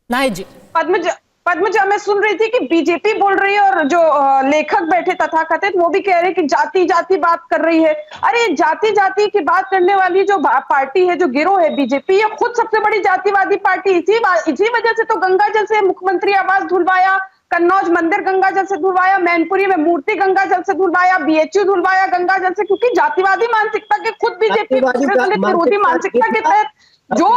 नाहिद जी। पद्मजा, मैं सुन रही थी कि बीजेपी बोल रही है और जो लेखक बैठे तथाकथित वो भी कह रहे हैं कि जाति जाति बात कर रही है। अरे जाति जाति की बात करने वाली जो पार्टी है, जो गिरोह है बीजेपी, ये खुद सबसे बड़ी जातिवादी पार्टी। इसी वजह से तो गंगा जल से मुख्यमंत्री आवास धुलवाया, कन्नौज मंदिर गंगा जल से धुलवाया, मैनपुरी में मूर्ति गंगा जल से धुलवाया, बीएचयू धुलवाया गंगा जल से, क्योंकि जातिवादी मानसिकता के खुद बीजेपी विरोधी मानसिकता के तहत जो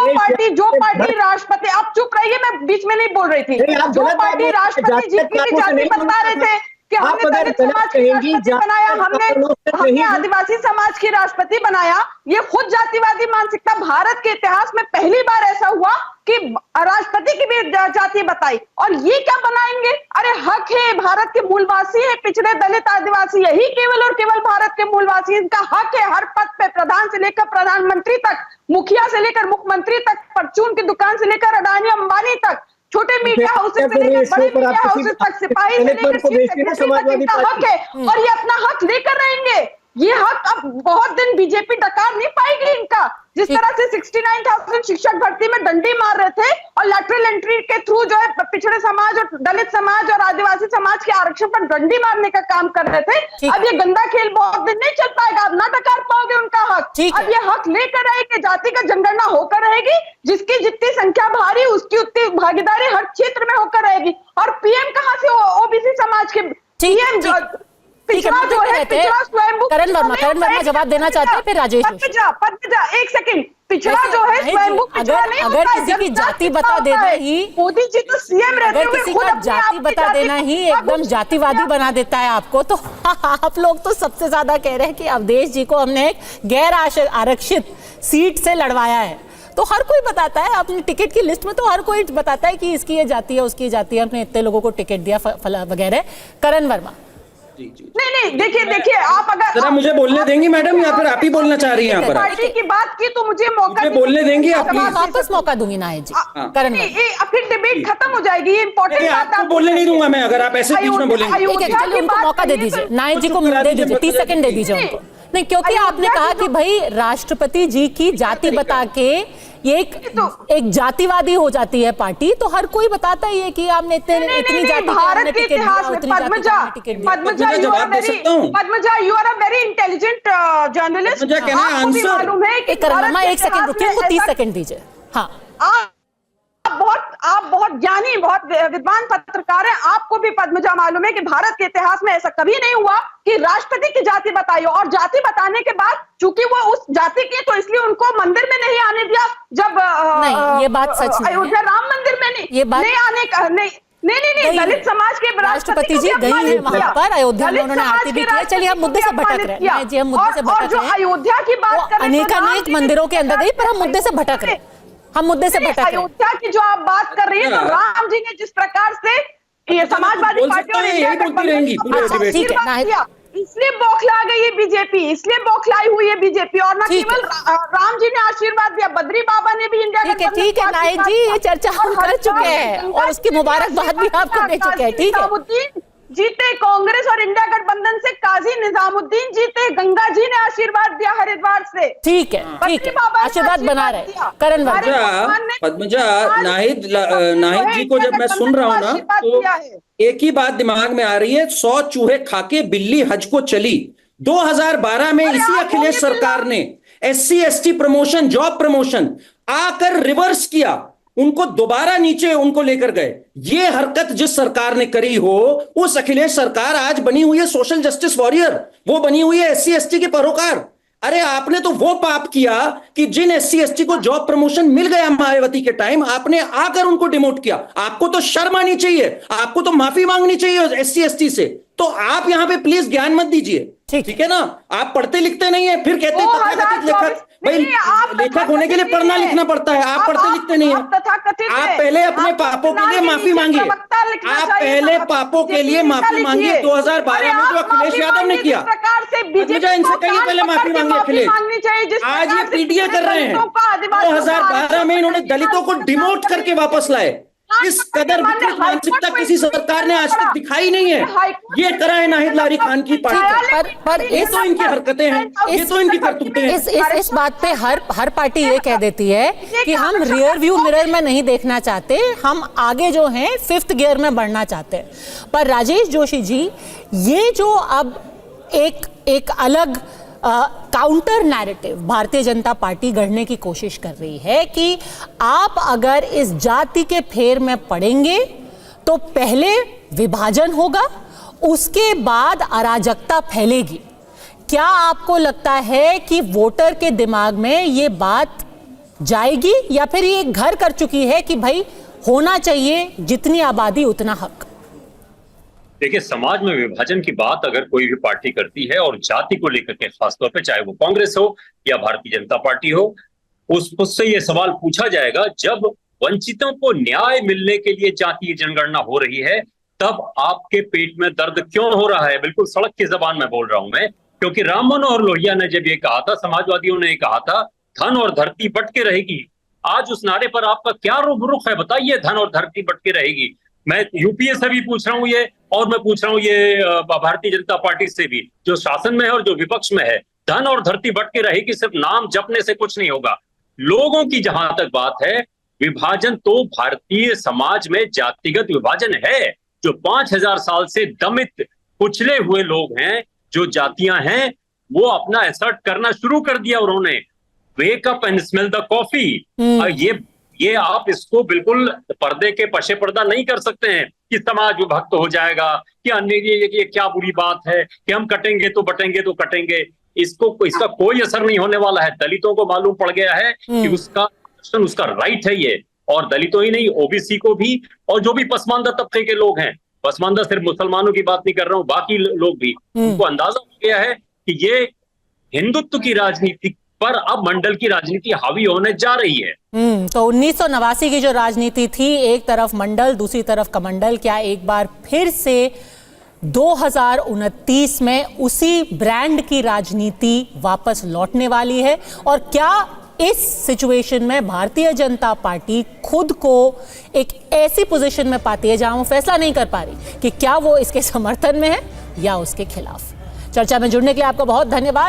पार्टी राष्ट्रपति, आप चुप रहिए, मैं बीच में नहीं बोल रही थी, जो पार्टी राष्ट्रपति जी की जाति बता रहे थे कि हमने दलित समाज की राष्ट्रपति बनाया, हमने आदिवासी समाज की राष्ट्रपति बनाया, ये खुद जातिवादी मानसिकता। भारत के इतिहास में पहली बार ऐसा हुआ कि राष्ट्रपति की भी जाति बताई, और ये क्या बनाएंगे? अरे हक है, भारत के मूलवासी है पिछड़े दलित आदिवासी, यही केवल और केवल भारत के मूलवासी, इनका हक है हर पद पे, प्रधान से लेकर प्रधानमंत्री तक, मुखिया से लेकर मुख्यमंत्री तक, परचून की दुकान से लेकर अडानी अंबानी तक, छोटे मीडिया हाउसेस से लेकर बड़े मीडिया हाउसेस तक, सिपाही से लेकर चीफ सेक्रेटरी तक हक है, और ये अपना हक लेकर रहेंगे। ये हक अब बहुत दिन बीजेपी डकार नहीं पाएगी इनका। जिस तरह से 69,000 शिक्षक भर्ती में डंडी मार रहे थे और लैटरल एंट्री के थ्रू जो है पिछड़े समाज और दलित समाज और आदिवासी समाज के आरक्षण पर डंडी मारने का काम कर रहे थे, अब ये गंदा खेल बहुत दिन नहीं चल पाएगा, अब ना डकार पाओगे उनका हक। अब ये हक लेकर रहेंगे, जाति का जनगणना होकर रहेगी, जिसकी जितनी संख्या भारी उसकी उतनी भागीदारी हर क्षेत्र में होकर रहेगी। और पीएम कहां से? ओबीसी समाज के पीएम करण वर्मा जवाब देना चाहते हैं, फिर राजेश। पद्मजा एक सेकंड, पिछड़ा जो है स्वयंभू पिछड़ा नहीं होता, अगर किसी की जाति बता देना ही, मोदी जी तो सीएम रहते हुए किसी का जाति बता देना ही एकदम जातिवादी बना देता है आपको, तो आप लोग तो सबसे ज्यादा कह रहे हैं कि अवधेश जी को हमने एक गैर आरक्षित सीट से लड़वाया है। तो हर कोई बताता है, अपनी टिकट की लिस्ट में तो हर कोई बताता है कि इसकी ये जाति है, उसकी जाति है, हमने इतने लोगों को टिकट दिया वगैरह। करण वर्मा नहीं, देखिए आप अगर जरा मुझे बोलने देंगी मैडम, या फिर आप ही बोलना चाह रही हैं? यहाँ पर पार्टी की बात की तो मुझे मौका बोलने देंगी आप? वापस मौका दूंगी नाहिद जी। करण फिर डिबेट खत्म हो जाएगी, ये इंपॉर्टेंट बात आपको बोलने नहीं दूंगा मैं, अगर आप ऐसे बीच में बोलेंगे। चलिए उनको मौका दे दीजिए, नाहिद जी को दे दीजिए, 30 सेकंड दे दीजिए उनको। नहीं, क्योंकि आपने कहा कि भाई राष्ट्रपति जी की जाति बता के ये एक जातिवादी हो जाती है पार्टी, तो हर कोई बताता ही है कि आपने इतनी जाति भारत के इतिहास में Padmaja you are a very intelligent journalist, मालूम है कि एक सेकंड रुकिए, उनको 30 सेकंड दीजिए। हाँ, आप बहुत ज्ञानी, बहुत विद्वान पत्रकार हैं, आपको भी पद्मजा मालूम है कि भारत के इतिहास में ऐसा कभी नहीं हुआ कि राष्ट्रपति की जाति बताई हो, और जाति बताने के बाद चूंकि वो उस जाति की, तो इसलिए उनको मंदिर में नहीं आने दिया। जब नहीं, ये बात सच नहीं, अयोध्या राम मंदिर में नहीं आने का, नहीं, दलित समाज के राष्ट्रपति जी गई है वहां पर, अयोध्या में उन्होंने आरती भी की। चलिए हम मुद्दे से भटक रहे हैं जी, हम मुद्दे से भटक रहे हैं। अयोध्या की बात अनेक मंदिरों के अंदर गई, पर हम मुद्दे से भटक रहे हैं, हम मुद्दे से भटक रहे हैं। अयोध्या की जो आप बात कर रही है, तो राम जी ने जिस प्रकार से ये समाजवादी पार्टियों ने इसलिए बौखला गई है बीजेपी, इसलिए बौखलाई हुई है बीजेपी, और न केवल राम जी ने आशीर्वाद दिया, बद्री बाबा ने भी इंडिया ठीक है नाहिद जी, ये चर्चा हम कर चुके हैं और उसकी मुबारकबाद भी आपको दे चुके हैं। ठीक है, जीते कांग्रेस और इंडिया गठबंधन से काजी निजामुद्दीन जीते, गंगा जी ने आशीर्वाद दिया हरिद्वार से। ठीक है, आशीर्वाद बना रहे। करण पद्मजा, नाहिद जी को जब मैं सुन रहा हूँ ना, तो एक ही बात दिमाग में आ रही है, 100 चूहे खाके बिल्ली हज को चली। 2012 में इसी अखिलेश सरकार ने SC ST promotion, job promotion आकर रिवर्स किया, उनको दोबारा नीचे उनको लेकर गए। ये हरकत जिस सरकार ने करी हो, उस अखिलेश सरकार आज बनी हुई है सोशल जस्टिस वॉरियर, वो बनी हुई है SC ST के पैरोकार। अरे आपने तो वो पाप किया कि जिन SC ST को जॉब प्रमोशन मिल गया मायावती के टाइम, आपने आकर उनको डिमोट किया। आपको तो शर्म आनी चाहिए, आपको तो माफी मांगनी चाहिए SC ST से। तो आप यहां पे प्लीज ज्ञान मत दीजिए, ठीक है ना? आप पढ़ते लिखते नहीं है, फिर कहते हैं तथाकथित लेखक। भाई लेखक होने के लिए पढ़ना लिखना पड़ता है, आप पढ़ते लिखते नहीं है। आप पहले अपने पापों के लिए माफी मांगिए, आप पहले पापों के लिए माफी मांगिए। 2012 में जो अखिलेश यादव ने किया, मुझे इनसे कहिए पहले माफी मांगी अखिलेश। आज ये PTA कर रहे हैं, 2012 में इन्होंने दलितों को डिमोट करके वापस लाए। इस कदर विकृत मानसिकता किसी सरकार ने आज तक दिखाई नहीं है। ये करा है नाहिद लारी खान की पार्टी। पर ये तो इनकी हरकतें हैं, ये तो इनकी करतूतें हैं। इस बात पे हर पार्टी ये कह देती है कि हम रियर व्यू मिरर में नहीं देखना चाहते, हम आगे जो हैं 5th गियर में बढ़ना चाहते हैं। पर राजेश जोशी जी, ये जो अब एक अलग counter narrative Bharatiya Janata party गढ़ने की कोशिश कर रही है कि आप अगर इस जाति के फेर में पड़ेंगे तो पहले विभाजन होगा, उसके बाद अराजकता फैलेगी। क्या आपको लगता है कि वोटर के दिमाग में ये बात जाएगी, या फिर ये घर कर चुकी है कि भाई होना चाहिए जितनी आबादी उतना हक? देखिए, समाज में विभाजन की बात अगर कोई भी पार्टी करती है और जाति को लेकर के खासतौर पे, चाहे वो कांग्रेस हो या भारतीय जनता पार्टी हो, उससे ये सवाल पूछा जाएगा जब वंचितों को न्याय मिलने के लिए जातीय जनगणना हो रही है, तब आपके पेट में दर्द क्यों हो रहा है? बिल्कुल सड़क की जबान में बोल रहा हूं मैं, क्योंकि राम मनोहर लोहिया ने जब ये कहा था, समाजवादियों ने ये कहा था, धन और धरती बट के रहेगी। आज उस नारे पर आपका क्या रुख है बताइए? धन और धरती बट के रहेगी। मैं यूपीए से भी पूछ रहा हूं ये, और मैं पूछ रहा हूं ये भारतीय जनता पार्टी से भी, जो शासन में है और जो विपक्ष में है। धन और धरती बट के रहेगी, सिर्फ नाम जपने से कुछ नहीं होगा। लोगों की जहां तक बात है, विभाजन तो भारतीय समाज में जातिगत विभाजन है, जो 5000 साल से दमित कुचले हुए लोग हैं, जो जातियां हैं, वो अपना असर्ट करना शुरू कर दिया उन्होंने। Wake up and smell the coffee. ये आप इसको बिल्कुल पर्दे के पशे पर्दा नहीं कर सकते हैं कि समाज विभक्त हो जाएगा, कि अन्य ये क्या बुरी बात है कि हम कटेंगे तो बटेंगे तो कटेंगे। इसका कोई असर नहीं होने वाला है। दलितों को मालूम पड़ गया है कि उसका राइट है ये, और दलितों ही नहीं, ओबीसी को भी, और जो भी पसमानदा तबके के लोग हैं, पसमानदा सिर्फ मुसलमानों की बात नहीं कर रहा हूं, बाकी लोग भी, उनको अंदाजा हो गया है कि ये हिंदुत्व की राजनीति पर अब मंडल की राजनीति हावी होने जा रही है। तो 1989 की जो राजनीति थी, एक तरफ मंडल दूसरी तरफ कमंडल, क्या एक बार फिर से 2029 में उसी ब्रांड की राजनीति वापस लौटने वाली है? और क्या इस सिचुएशन में भारतीय जनता पार्टी खुद को एक ऐसी पोजीशन में पाती है जहां वो फैसला नहीं कर पा रही कि क्या वो इसके समर्थन में है या उसके खिलाफ? चर्चा में जुड़ने के लिए आपका बहुत धन्यवाद।